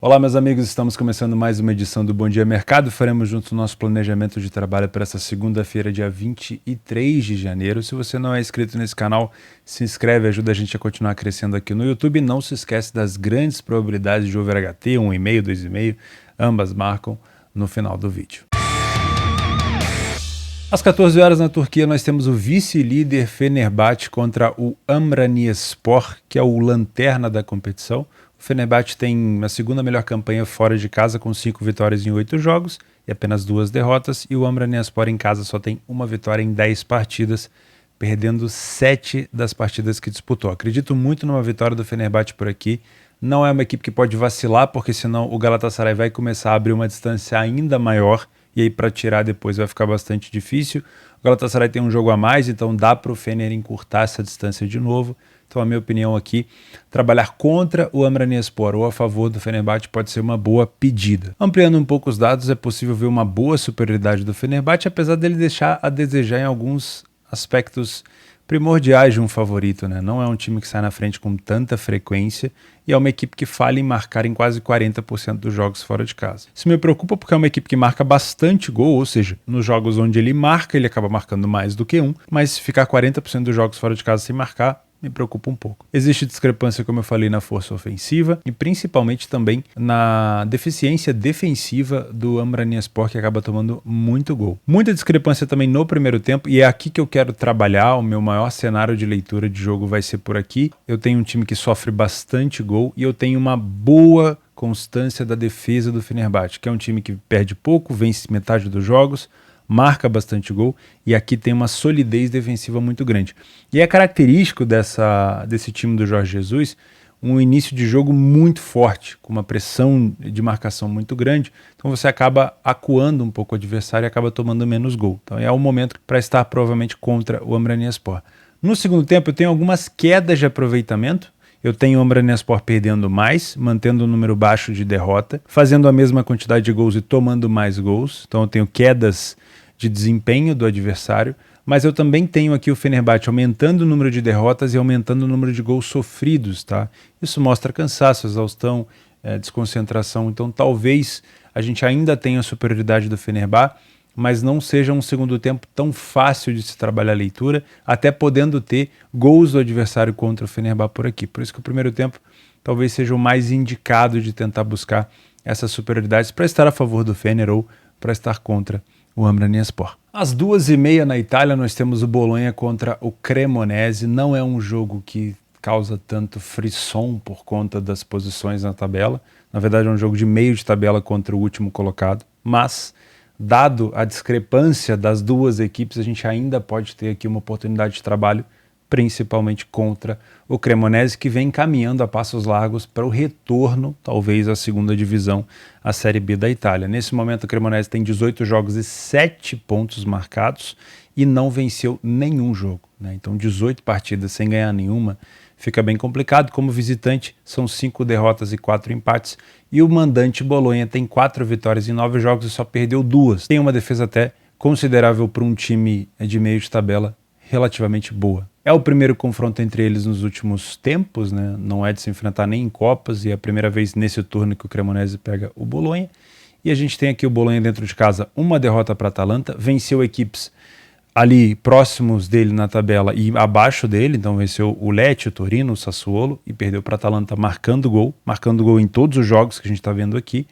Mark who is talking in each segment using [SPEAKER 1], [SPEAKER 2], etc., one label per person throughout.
[SPEAKER 1] Olá, meus amigos, estamos começando mais uma edição do Bom Dia Mercado. Faremos juntos o nosso planejamento de trabalho para essa segunda-feira, dia 23 de janeiro. Se você não é inscrito nesse canal, se inscreve, ajuda a gente a continuar crescendo aqui no YouTube. Não se esquece das grandes probabilidades de over HT, 1,5, 2,5, ambas marcam no final do vídeo. Às 14 horas na Turquia, nós temos o vice-líder Fenerbahçe contra o Amraniyaspor, que é o lanterna da competição. O Fenerbahçe tem a segunda melhor campanha fora de casa, com 5 vitórias em 8 jogos e apenas 2 derrotas. E o Amraniyaspor em casa só tem uma vitória em 10 partidas, perdendo 7 das partidas que disputou. Acredito muito numa vitória do Fenerbahçe por aqui. Não é uma equipe que pode vacilar, porque senão o Galatasaray vai começar a abrir uma distância ainda maior. E aí para tirar depois vai ficar bastante difícil. O Galatasaray tem um jogo a mais, então dá para o Fener encurtar essa distância de novo. Então a minha opinião aqui, trabalhar contra o Amraniyaspor ou a favor do Fenerbahçe pode ser uma boa pedida. Ampliando um pouco os dados, é possível ver uma boa superioridade do Fenerbahçe, apesar dele deixar a desejar em alguns aspectos primordiais de um favorito, né? Não é um time que sai na frente com tanta frequência e é uma equipe que falha em marcar em quase 40% dos jogos fora de casa. Isso me preocupa porque é uma equipe que marca bastante gol, ou seja, nos jogos onde ele marca, ele acaba marcando mais do que um, mas se ficar 40% dos jogos fora de casa sem marcar, me preocupa um pouco. Existe discrepância, como eu falei, na força ofensiva e principalmente também na deficiência defensiva do Amraniyaspor, que acaba tomando muito gol. Muita discrepância também no primeiro tempo e é aqui que eu quero trabalhar. O meu maior cenário de leitura de jogo vai ser por aqui. Eu tenho um time que sofre bastante gol e eu tenho uma boa constância da defesa do Fenerbahçe, que é um time que perde pouco, vence metade dos jogos, marca bastante gol e aqui tem uma solidez defensiva muito grande. E é característico desse time do Jorge Jesus um início de jogo muito forte, com uma pressão de marcação muito grande, então você acaba acuando um pouco o adversário e acaba tomando menos gol. Então é o momento para estar provavelmente contra o Amraniyaspor. No segundo tempo eu tenho algumas quedas de aproveitamento. Eu tenho o Amraniyaspor perdendo mais, mantendo o número baixo de derrota, fazendo a mesma quantidade de gols e tomando mais gols. Então eu tenho quedas de desempenho do adversário, mas eu também tenho aqui o Fenerbahçe aumentando o número de derrotas e aumentando o número de gols sofridos, tá? Isso mostra cansaço, exaustão, desconcentração. Então talvez a gente ainda tenha a superioridade do Fenerbahçe, mas não seja um segundo tempo tão fácil de se trabalhar a leitura, até podendo ter gols do adversário contra o Fenerbahçe por aqui. Por isso que o primeiro tempo talvez seja o mais indicado de tentar buscar essas superioridades para estar a favor do Fener ou para estar contra o Amraniyaspor. Às 2h30 na Itália nós temos o Bolonha contra o Cremonese. Não é um jogo que causa tanto frisson por conta das posições na tabela. Na verdade é um jogo de meio de tabela contra o último colocado, mas dado a discrepância das duas equipes, a gente ainda pode ter aqui uma oportunidade de trabalho, principalmente contra o Cremonese, que vem caminhando a passos largos para o retorno, talvez, à segunda divisão, a Série B da Itália. Nesse momento, o Cremonese tem 18 jogos e 7 pontos marcados e não venceu nenhum jogo, né? Então, 18 partidas sem ganhar nenhuma fica bem complicado. Como visitante, são 5 derrotas e 4 empates. E o mandante Bolonha tem 4 vitórias em 9 jogos e só perdeu 2. Tem uma defesa até considerável para um time de meio de tabela, relativamente boa. É o primeiro confronto entre eles nos últimos tempos, né? Não é de se enfrentar nem em Copas e é a primeira vez nesse turno que o Cremonese pega o Bolonha. E a gente tem aqui o Bolonha dentro de casa, uma derrota para a Atalanta, venceu equipes ali próximos dele na tabela e abaixo dele, então venceu o Lecce, o Torino, o Sassuolo e perdeu para a Atalanta marcando gol em todos os jogos que a gente está vendo aqui.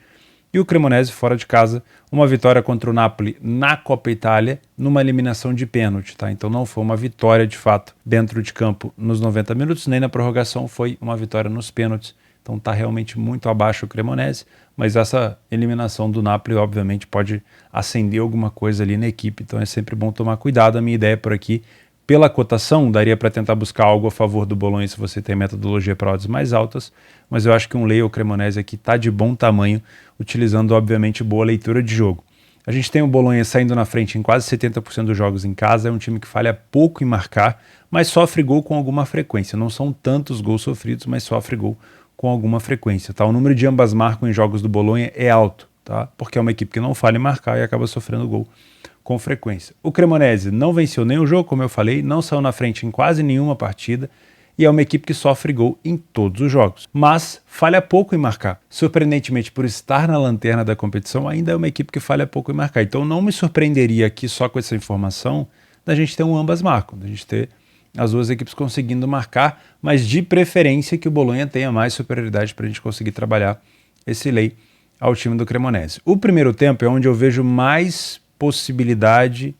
[SPEAKER 1] E o Cremonese fora de casa, uma vitória contra o Napoli na Copa Itália, numa eliminação de pênalti, tá? Então não foi uma vitória de fato dentro de campo nos 90 minutos, nem na prorrogação, foi uma vitória nos pênaltis. Então tá realmente muito abaixo o Cremonese, mas essa eliminação do Napoli obviamente pode acender alguma coisa ali na equipe, então é sempre bom tomar cuidado. A minha ideia por aqui, pela cotação, daria para tentar buscar algo a favor do Bolonha se você tem metodologia para odds mais altas, mas eu acho que um Leo Cremonese aqui está de bom tamanho, utilizando obviamente boa leitura de jogo. A gente tem o Bolonha saindo na frente em quase 70% dos jogos em casa, é um time que falha pouco em marcar, mas sofre gol com alguma frequência. Não são tantos gols sofridos, mas sofre gol com alguma frequência, tá? O número de ambas marcam em jogos do Bolonha é alto, tá? Porque é uma equipe que não falha em marcar e acaba sofrendo gol com frequência. O Cremonese não venceu nenhum jogo, como eu falei, não saiu na frente em quase nenhuma partida, e é uma equipe que sofre gol em todos os jogos, mas falha pouco em marcar. Surpreendentemente, por estar na lanterna da competição, ainda é uma equipe que falha pouco em marcar. Então não me surpreenderia aqui só com essa informação da gente ter um ambas marcam, da gente ter as duas equipes conseguindo marcar, mas de preferência que o Bolonha tenha mais superioridade para a gente conseguir trabalhar esse lei ao time do Cremonese. O primeiro tempo é onde eu vejo mais possibilidade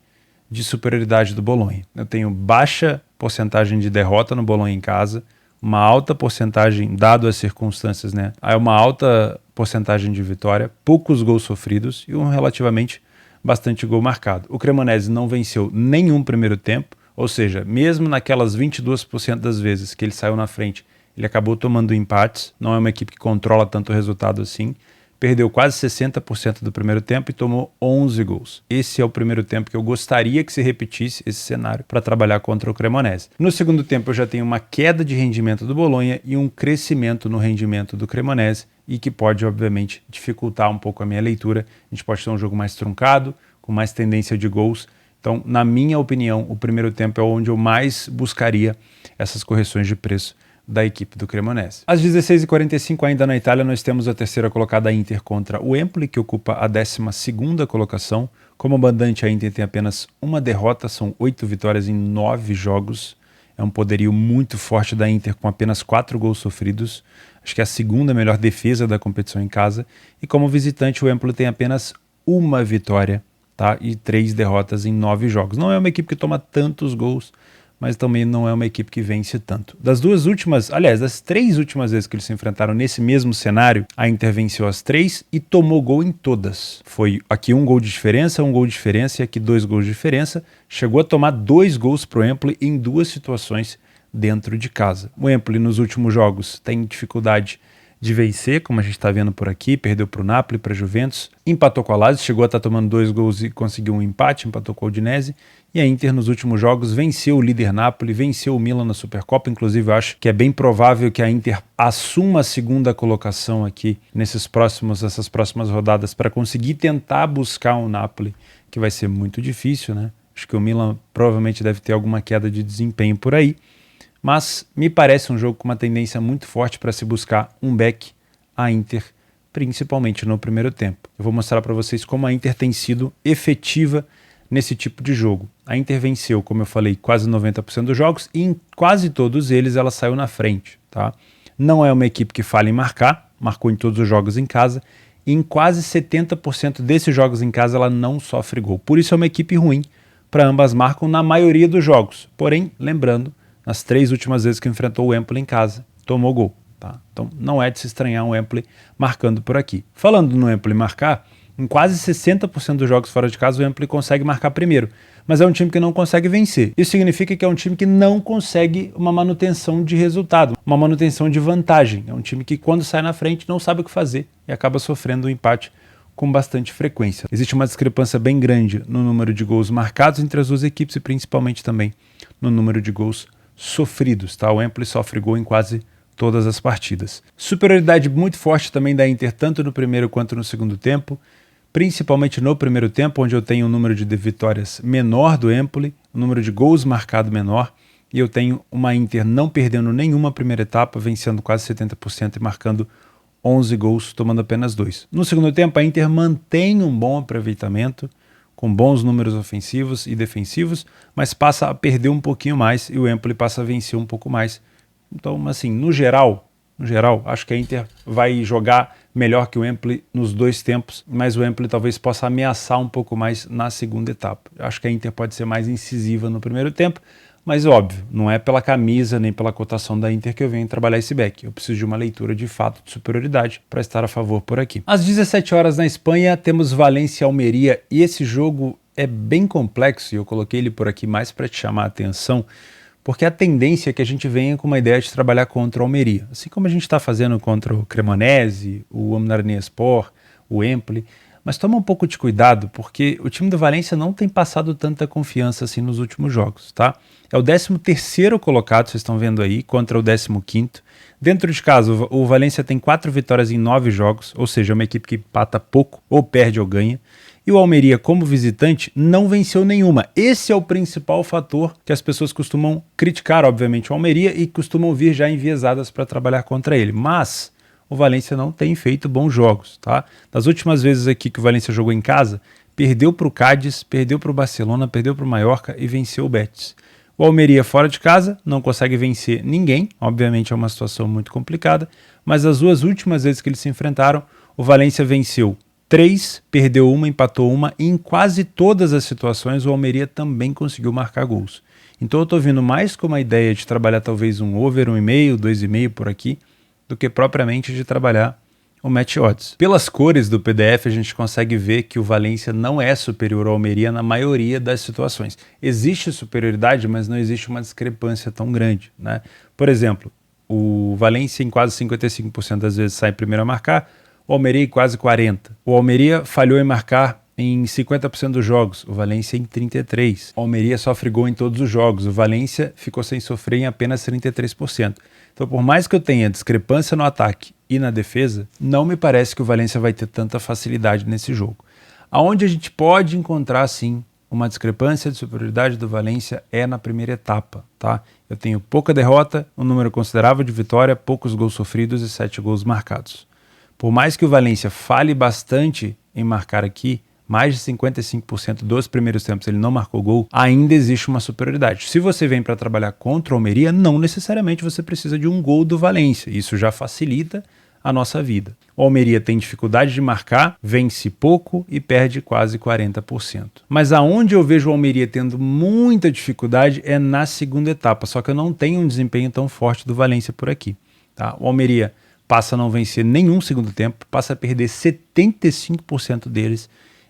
[SPEAKER 1] de superioridade do Bolonha. Eu tenho baixa porcentagem de derrota no Bolonha em casa, uma alta porcentagem, dado as circunstâncias, né? Aí uma alta porcentagem de vitória, poucos gols sofridos e um relativamente bastante gol marcado. O Cremonese não venceu nenhum primeiro tempo, ou seja, mesmo naquelas 22% das vezes que ele saiu na frente, ele acabou tomando empates, não é uma equipe que controla tanto o resultado assim, perdeu quase 60% do primeiro tempo e tomou 11 gols. Esse é o primeiro tempo que eu gostaria que se repetisse esse cenário para trabalhar contra o Cremonese. No segundo tempo eu já tenho uma queda de rendimento do Bolonha e um crescimento no rendimento do Cremonese e que pode, obviamente, dificultar um pouco a minha leitura. A gente pode ter um jogo mais truncado, com mais tendência de gols. Então, na minha opinião, o primeiro tempo é onde eu mais buscaria essas correções de preço da equipe do Cremonese. Às 16h45, ainda na Itália, nós temos a terceira colocada, a Inter, contra o Empoli, que ocupa a 12ª colocação. Como mandante, a Inter tem apenas uma derrota, são 8 vitórias em 9 jogos. É um poderio muito forte da Inter, com apenas 4 gols sofridos. Acho que é a segunda melhor defesa da competição em casa. E como visitante, o Empoli tem apenas uma vitória, tá? E 3 derrotas em 9 jogos. Não é uma equipe que toma tantos gols, mas também não é uma equipe que vence tanto. Das 3 últimas vezes que eles se enfrentaram nesse mesmo cenário, a Inter venceu as 3 e tomou gol em todas. Foi aqui um gol de diferença e aqui 2 gols de diferença. Chegou a tomar 2 gols pro Empoli em 2 situações dentro de casa. O Empoli nos últimos jogos tem dificuldade de vencer, como a gente está vendo por aqui, perdeu para o Napoli, para a Juventus, empatou com a Lazio, chegou a estar tomando 2 gols e conseguiu um empate, empatou com a Udinese, e a Inter nos últimos jogos venceu o líder Napoli, venceu o Milan na Supercopa. Inclusive eu acho que é bem provável que a Inter assuma a segunda colocação aqui nessas próximas rodadas para conseguir tentar buscar um Napoli, que vai ser muito difícil, né? Acho que o Milan provavelmente deve ter alguma queda de desempenho por aí. Mas me parece um jogo com uma tendência muito forte para se buscar um back a Inter, principalmente no primeiro tempo. Eu vou mostrar para vocês como a Inter tem sido efetiva nesse tipo de jogo. A Inter venceu, como eu falei, quase 90% dos jogos e em quase todos eles ela saiu na frente, tá? Não é uma equipe que falha em marcar, marcou em todos os jogos em casa e em quase 70% desses jogos em casa ela não sofre gol. Por isso é uma equipe ruim para ambas marcam na maioria dos jogos. Porém, lembrando, nas 3 últimas vezes que enfrentou o Empoli em casa, tomou gol. Tá? Então não é de se estranhar um Empoli marcando por aqui. Falando no Empoli marcar, em quase 60% dos jogos fora de casa o Empoli consegue marcar primeiro, mas é um time que não consegue vencer. Isso significa que é um time que não consegue uma manutenção de resultado, uma manutenção de vantagem. É um time que quando sai na frente não sabe o que fazer e acaba sofrendo um empate com bastante frequência. Existe uma discrepância bem grande no número de gols marcados entre as duas equipes e principalmente também no número de gols sofridos, tá? O Empoli sofre gol em quase todas as partidas. Superioridade muito forte também da Inter, tanto no primeiro quanto no segundo tempo, principalmente no primeiro tempo, onde eu tenho um número de vitórias menor do Empoli, um número de gols marcado menor, e eu tenho uma Inter não perdendo nenhuma primeira etapa, vencendo quase 70% e marcando 11 gols, tomando apenas 2. No segundo tempo, a Inter mantém um bom aproveitamento, com bons números ofensivos e defensivos, mas passa a perder um pouquinho mais e o Empoli passa a vencer um pouco mais. Então, assim, no geral, acho que a Inter vai jogar melhor que o Empoli nos 2 tempos, mas o Empoli talvez possa ameaçar um pouco mais na segunda etapa. Acho que a Inter pode ser mais incisiva no primeiro tempo, mas óbvio, não é pela camisa nem pela cotação da Inter que eu venho trabalhar esse back. Eu preciso de uma leitura de fato de superioridade para estar a favor por aqui. Às 17 horas na Espanha temos Valência e Almeria e esse jogo é bem complexo e eu coloquei ele por aqui mais para te chamar a atenção, porque a tendência é que a gente venha com uma ideia de trabalhar contra o Almeria, assim como a gente está fazendo contra o Cremonese, o Amnarniespor, o Empoli. Mas toma um pouco de cuidado, porque o time do Valência não tem passado tanta confiança assim nos últimos jogos, tá? É o 13º colocado, vocês estão vendo aí, contra o 15º. Dentro de casa, o Valência tem 4 vitórias em 9 jogos, ou seja, é uma equipe que empata pouco, ou perde ou ganha. E o Almeria, como visitante, não venceu nenhuma. Esse é o principal fator que as pessoas costumam criticar, obviamente, o Almeria e costumam vir já enviesadas para trabalhar contra ele. Mas o Valência não tem feito bons jogos, tá? Das últimas vezes aqui que o Valência jogou em casa, perdeu para o Cádiz, perdeu para o Barcelona, perdeu para o Mallorca e venceu o Betis. O Almeria fora de casa não consegue vencer ninguém, obviamente é uma situação muito complicada, mas as duas últimas vezes que eles se enfrentaram, o Valência venceu 3, perdeu uma, empatou uma, e em quase todas as situações o Almeria também conseguiu marcar gols. Então eu estou vindo mais com uma ideia de trabalhar talvez um over, 1,5, 2,5 por aqui, do que propriamente de trabalhar o match odds. Pelas cores do PDF a gente consegue ver que o Valência não é superior ao Almeria na maioria das situações. Existe superioridade, mas não existe uma discrepância tão grande, né? Por exemplo, o Valência em quase 55% das vezes sai primeiro a marcar, o Almeria em quase 40%. O Almeria falhou em marcar em 50% dos jogos, o Valência em 33%. O Almeria sofre gol em todos os jogos, o Valência ficou sem sofrer em apenas 33%. Então, por mais que eu tenha discrepância no ataque e na defesa, não me parece que o Valência vai ter tanta facilidade nesse jogo. Aonde a gente pode encontrar, sim, uma discrepância de superioridade do Valência é na primeira etapa, tá? Eu tenho pouca derrota, um número considerável de vitória, poucos gols sofridos e 7 gols marcados. Por mais que o Valência fale bastante em marcar aqui, mais de 55% dos primeiros tempos ele não marcou gol, ainda existe uma superioridade. Se você vem para trabalhar contra o Almeria, não necessariamente você precisa de um gol do Valência. Isso já facilita a nossa vida. O Almeria tem dificuldade de marcar, vence pouco e perde quase 40%. Mas aonde eu vejo o Almeria tendo muita dificuldade é na segunda etapa, só que eu não tenho um desempenho tão forte do Valência por aqui. Tá? O Almeria passa a não vencer nenhum segundo tempo, passa a perder 75% deles,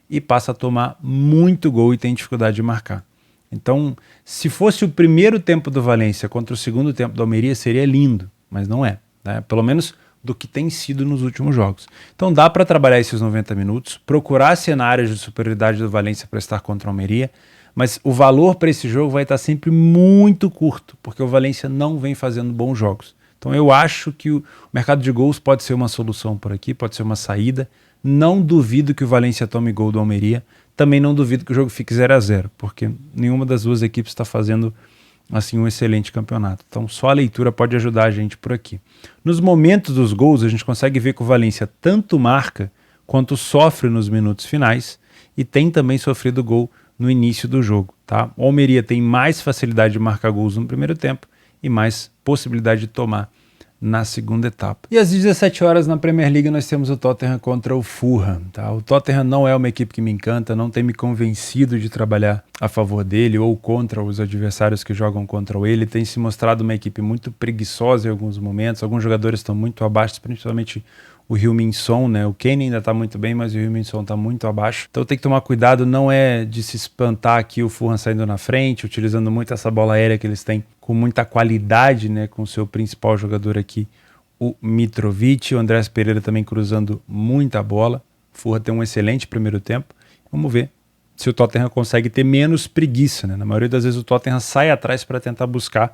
[SPEAKER 1] e passa a tomar muito gol e tem dificuldade de marcar. Então, se fosse o primeiro tempo do Valência contra o segundo tempo do Almeria, seria lindo, mas não é, né? Pelo menos do que tem sido nos últimos jogos. Então dá para trabalhar esses 90 minutos, procurar cenários de superioridade do Valência para estar contra o Almeria, mas o valor para esse jogo vai estar sempre muito curto, porque o Valência não vem fazendo bons jogos. Então eu acho que o mercado de gols pode ser uma solução por aqui, pode ser uma saída. Não duvido que o Valência tome gol do Almeria. Também não duvido que o jogo fique 0-0, porque nenhuma das duas equipes está fazendo assim um excelente campeonato. Então só a leitura pode ajudar a gente por aqui. Nos momentos dos gols a gente consegue ver que o Valência tanto marca quanto sofre nos minutos finais e tem também sofrido gol no início do jogo. Tá? O Almeria tem mais facilidade de marcar gols no primeiro tempo e mais possibilidade de tomar na segunda etapa. E às 17 horas na Premier League nós temos o Tottenham contra o Fulham. Tá? O Tottenham não é uma equipe que me encanta, não tem me convencido de trabalhar a favor dele ou contra os adversários que jogam contra ele. Tem se mostrado uma equipe muito preguiçosa em alguns momentos, alguns jogadores estão muito abaixo, principalmente o Heung-min Son, né? O Kane ainda está muito bem, mas o Heung-min Son está muito abaixo. Então tem que tomar cuidado, não é de se espantar aqui o Fulham saindo na frente, utilizando muito essa bola aérea que eles têm com muita qualidade, né? Com o seu principal jogador aqui, o Mitrovic. O Andrés Pereira também cruzando muita bola. O Fulham tem um excelente primeiro tempo. Vamos ver se o Tottenham consegue ter menos preguiça, né? Na maioria das vezes o Tottenham sai atrás para tentar buscar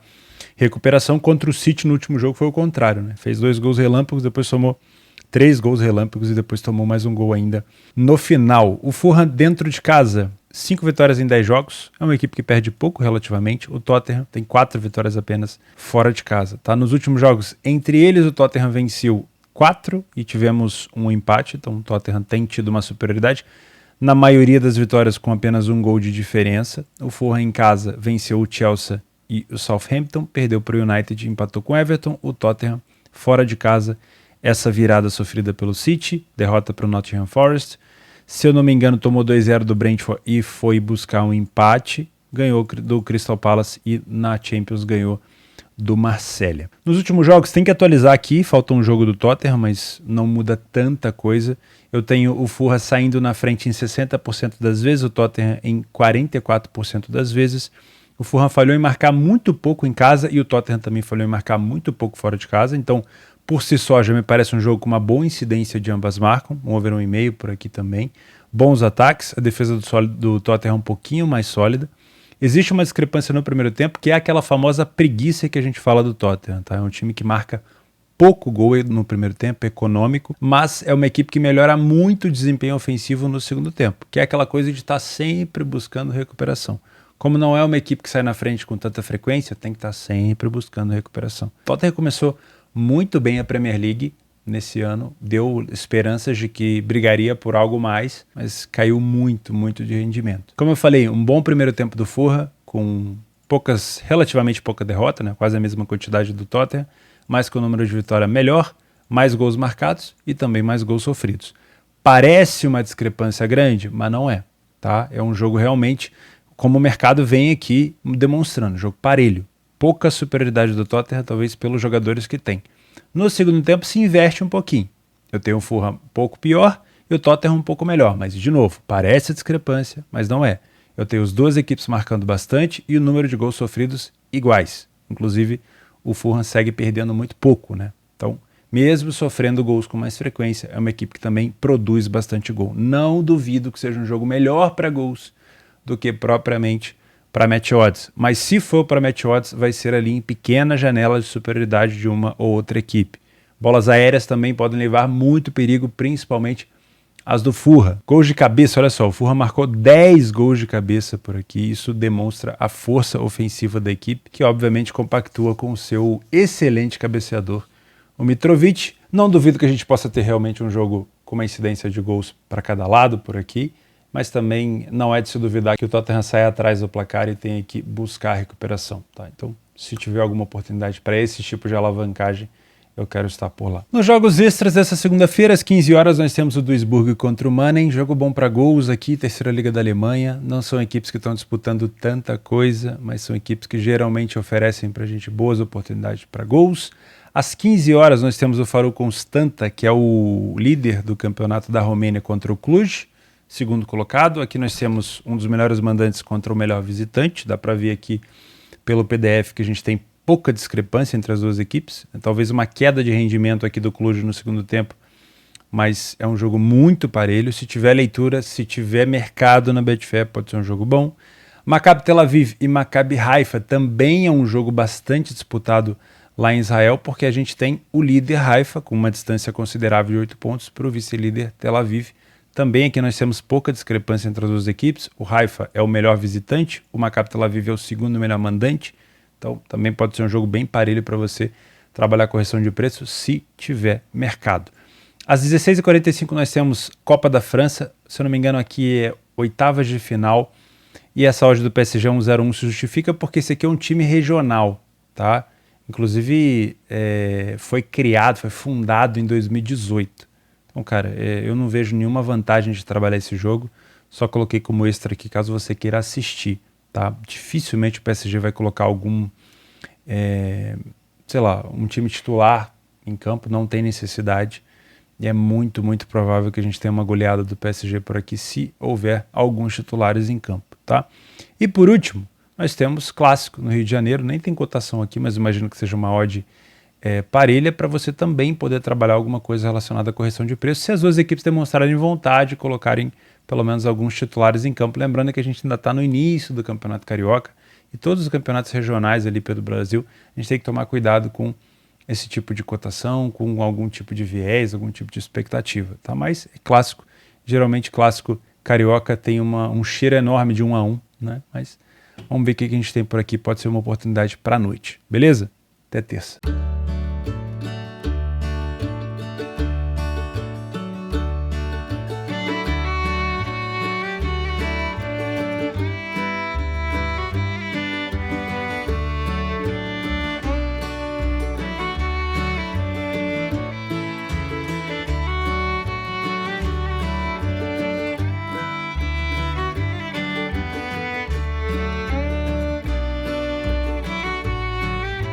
[SPEAKER 1] recuperação. Contra o City no último jogo foi o contrário, né? Fez 2 gols relâmpagos, depois tomou 3 gols relâmpagos e depois tomou mais um gol ainda no final. O Fulham dentro de casa, 5 vitórias em 10 jogos. É uma equipe que perde pouco relativamente. O Tottenham tem 4 vitórias apenas fora de casa. Tá? Nos últimos jogos, entre eles, o Tottenham venceu 4 e tivemos um empate. Então o Tottenham tem tido uma superioridade. Na maioria das vitórias com apenas um gol de diferença. O Fulham em casa venceu o Chelsea e o Southampton. Perdeu para o United e empatou com o Everton. O Tottenham fora de casa, essa virada sofrida pelo City, derrota para o Nottingham Forest. Se eu não me engano, tomou 2-0 do Brentford e foi buscar um empate. Ganhou do Crystal Palace e na Champions ganhou do Marselha. Nos últimos jogos, tem que atualizar aqui, falta um jogo do Tottenham, mas não muda tanta coisa. Eu tenho o Fulham saindo na frente em 60% das vezes, o Tottenham em 44% das vezes. O Fulham falhou em marcar muito pouco em casa e o Tottenham também falhou em marcar muito pouco fora de casa, então por si só já me parece um jogo com uma boa incidência de ambas marcam, um over 1,5 por aqui também. Bons ataques, a defesa do Tottenham é um pouquinho mais sólida. Existe uma discrepância no primeiro tempo, que é aquela famosa preguiça que a gente fala do Tottenham. Tá? É um time que marca pouco gol no primeiro tempo, econômico, mas é uma equipe que melhora muito o desempenho ofensivo no segundo tempo, que é aquela coisa de estar sempre buscando recuperação. Como não é uma equipe que sai na frente com tanta frequência, tem que estar sempre buscando recuperação. O Tottenham começou muito bem a Premier League nesse ano, deu esperanças de que brigaria por algo mais, mas caiu muito de rendimento. Como eu falei, um bom primeiro tempo do Fulham, com relativamente pouca derrota, né? Quase a mesma quantidade do Tottenham, mas com o número de vitória melhor, mais gols marcados e também mais gols sofridos. Parece uma discrepância grande, mas não é, tá? É um jogo realmente, como o mercado vem aqui demonstrando, jogo parelho. Pouca superioridade do Tottenham, talvez pelos jogadores que tem. No segundo tempo se inverte um pouquinho. Eu tenho o Fulham um pouco pior e o Tottenham um pouco melhor, mas de novo, parece discrepância, mas não é. Eu tenho as duas equipes marcando bastante e o número de gols sofridos iguais. Inclusive, o Fulham segue perdendo muito pouco, né? Então, mesmo sofrendo gols com mais frequência, é uma equipe que também produz bastante gol. Não duvido que seja um jogo melhor para gols do que propriamente para match odds. Mas se for para match odds, vai ser ali em pequena janela de superioridade de uma ou outra equipe. Bolas aéreas também podem levar muito perigo, principalmente as do Fulham. Gols de cabeça, olha só, o Fulham marcou 10 gols de cabeça por aqui. Isso demonstra a força ofensiva da equipe, que obviamente compactua com o seu excelente cabeceador, o Mitrovic. Não duvido que a gente possa ter realmente um jogo com uma incidência de gols para cada lado por aqui, mas também não é de se duvidar que o Tottenham saia atrás do placar e tenha que buscar a recuperação. Tá? Então, se tiver alguma oportunidade para esse tipo de alavancagem, eu quero estar por lá. Nos jogos extras dessa segunda-feira, às 15 horas, nós temos o Duisburg contra o Mannheim. Jogo bom para gols aqui, terceira liga da Alemanha. Não são equipes que estão disputando tanta coisa, mas são equipes que geralmente oferecem para a gente boas oportunidades para gols. Às 15 horas, nós temos o Farul Constanta, que é o líder do campeonato da Romênia, contra o Cluj, segundo colocado. Aqui nós temos um dos melhores mandantes contra o melhor visitante. Dá para ver aqui pelo PDF que a gente tem pouca discrepância entre as duas equipes, talvez uma queda de rendimento aqui do Cluj no segundo tempo, mas é um jogo muito parelho. Se tiver leitura, se tiver mercado na Betfair, pode ser um jogo bom. Maccabi Tel Aviv e Maccabi Haifa também é um jogo bastante disputado lá em Israel, porque a gente tem o líder Haifa com uma distância considerável de 8 pontos para o vice-líder Tel Aviv. Também aqui nós temos pouca discrepância entre as duas equipes. O Haifa é o melhor visitante, o Maccabi Tel Aviv é o segundo melhor mandante. Então, também pode ser um jogo bem parelho para você trabalhar correção de preço se tiver mercado. Às 16h45 nós temos Copa da França. Se eu não me engano, aqui é oitavas de final. E essa odd do PSG 1,01 se justifica porque esse aqui é um time regional, tá? Inclusive, foi fundado em 2018. Então, cara, eu não vejo nenhuma vantagem de trabalhar esse jogo. Só coloquei como extra aqui caso você queira assistir. Tá? Dificilmente o PSG vai colocar algum, um time titular em campo, não tem necessidade. E é muito provável que a gente tenha uma goleada do PSG por aqui, se houver alguns titulares em campo. Tá? E por último, nós temos clássico no Rio de Janeiro, nem tem cotação aqui, mas imagino que seja uma odd parelha para você também poder trabalhar alguma coisa relacionada à correção de preço, se as duas equipes demonstrarem vontade, colocarem pelo menos alguns titulares em campo. Lembrando que a gente ainda está no início do Campeonato Carioca e todos os campeonatos regionais ali pelo Brasil, a gente tem que tomar cuidado com esse tipo de cotação, com algum tipo de viés, algum tipo de expectativa, tá? Mas é clássico, geralmente clássico carioca tem um cheiro enorme de 1-1, né? Mas vamos ver o que a gente tem por aqui, pode ser uma oportunidade para a noite, beleza? Até terça.